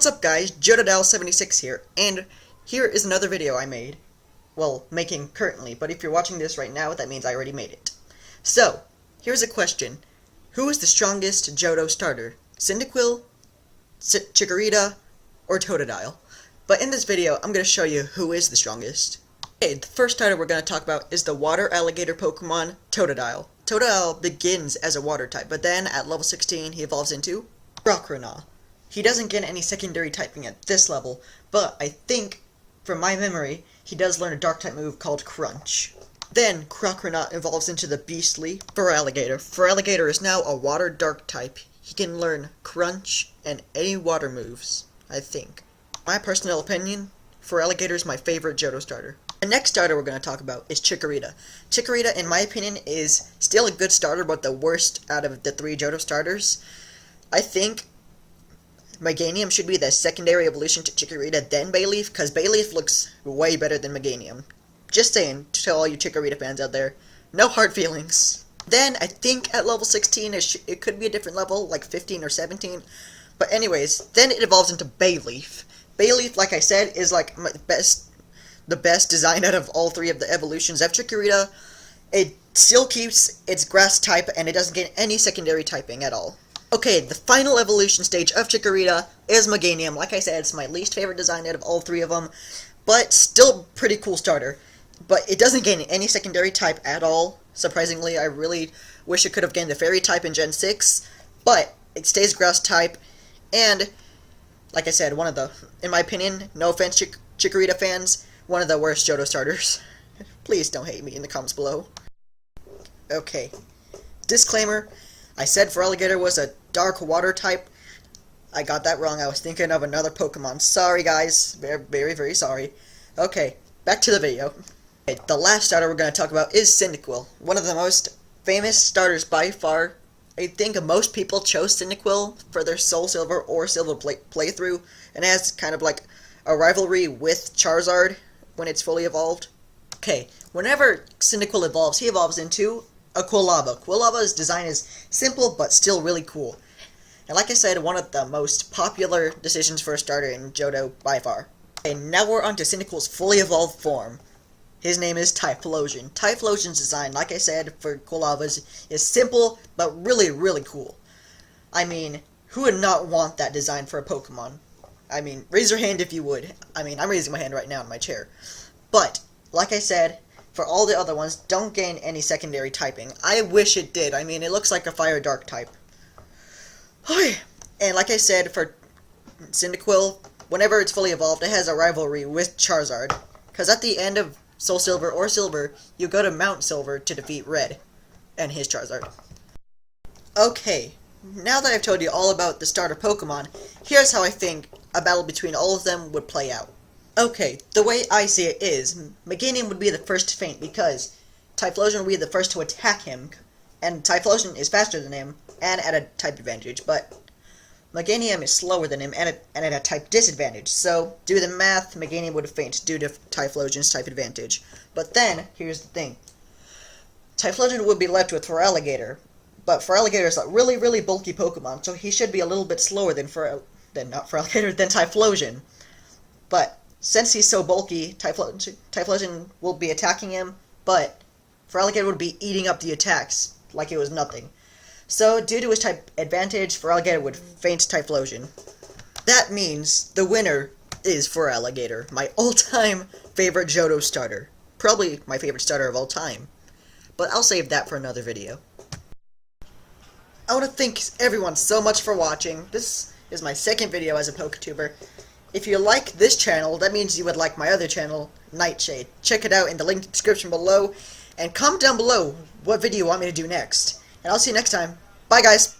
What's up guys, Johtto 76 here, and here is another video I made. Well, making currently, but if you're watching this right now, that means I already made it. So, here's a question. Who is the strongest Johtto starter? Cyndaquil, Chikorita, or Totodile? But in this video, I'm going to show you who is the strongest. Okay, the first starter we're going to talk about is the water alligator Pokemon, Totodile. Totodile begins as a water type, but then at level 16 he evolves into Croconaw. He doesn't get any secondary typing at this level, but I think, from my memory, he does learn a dark-type move called Crunch. Then, Croconaw evolves into the beastly Feraligatr. Feraligatr is now a water dark type. He can learn Crunch and any water moves, I think. My personal opinion, Feraligatr is my favorite Johtto starter. The next starter we're going to talk about is Chikorita. Chikorita, in my opinion, is still a good starter, but the worst out of the three Johtto starters. I think Meganium should be the secondary evolution to Chikorita, then Bayleaf, because Bayleaf looks way better than Meganium. Just saying, to all you Chikorita fans out there, no hard feelings. Then, I think at level 16, it could be a different level, like 15 or 17. But anyways, then it evolves into Bayleaf. Bayleaf, like I said, is like the best design out of all three of the evolutions of Chikorita. It still keeps its grass type, and it doesn't get any secondary typing at all. Okay, the final evolution stage of Chikorita is Meganium. Like I said, it's my least favorite design out of all three of them, but still pretty cool starter. But it doesn't gain any secondary type at all. Surprisingly, I really wish it could have gained the fairy type in Gen 6, but it stays grass type, and like I said, one of the, in my opinion, no offense Chikorita fans, one of the worst Johtto starters. Please don't hate me in the comments below. Okay, disclaimer. I said Feraligatr was a dark water type. I got that wrong. I was thinking of another Pokemon. Sorry, guys. Very, very sorry. Okay, back to the video. Okay, the last starter we're going to talk about is Cyndaquil. One of the most famous starters by far. I think most people chose Cyndaquil for their Soul Silver or Silver playthrough. And it has kind of like a rivalry with Charizard when it's fully evolved. Okay, whenever Cyndaquil evolves, he evolves into a Quilava. Quilava's design is simple, but still really cool. And like I said, one of the most popular decisions for a starter in Johto by far. And now we're on to Cyndaquil's fully evolved form. His name is Typhlosion. Typhlosion's design, like I said, for Quilavas is simple, but really, really cool. I mean, who would not want that design for a Pokemon? I mean, raise your hand if you would. I mean, I'm raising my hand right now in my chair. But, like I said, for all the other ones, don't gain any secondary typing. I wish it did. I mean, it looks like a fire dark type. And like I said, for Cyndaquil, whenever it's fully evolved, it has a rivalry with Charizard. Because at the end of Soul Silver or Silver, you go to Mount Silver to defeat Red and his Charizard. Okay, now that I've told you all about the starter Pokemon, here's how I think a battle between all of them would play out. Okay, the way I see it is, Meganium would be the first to faint because Typhlosion would be the first to attack him, and Typhlosion is faster than him, and at a type advantage, but Meganium is slower than him, and at a type disadvantage, so, do the math, Meganium would faint due to Typhlosion's type advantage. But then, here's the thing, Typhlosion would be left with Feraligatr, but Feraligatr is a really, really bulky Pokemon, so he should be a little bit slower than Typhlosion. But since he's so bulky, Typhlosion will be attacking him, but Feraligatr would be eating up the attacks like it was nothing. So, due to his type advantage, Feraligatr would faint Typhlosion. That means the winner is Feraligatr, my all-time favorite Johtto starter. Probably my favorite starter of all time. But I'll save that for another video. I want to thank everyone so much for watching. This is my second video as a PokeTuber. If you like this channel, that means you would like my other channel, Nightshade. Check it out in the link description below, and comment down below what video you want me to do next. And I'll see you next time. Bye, guys!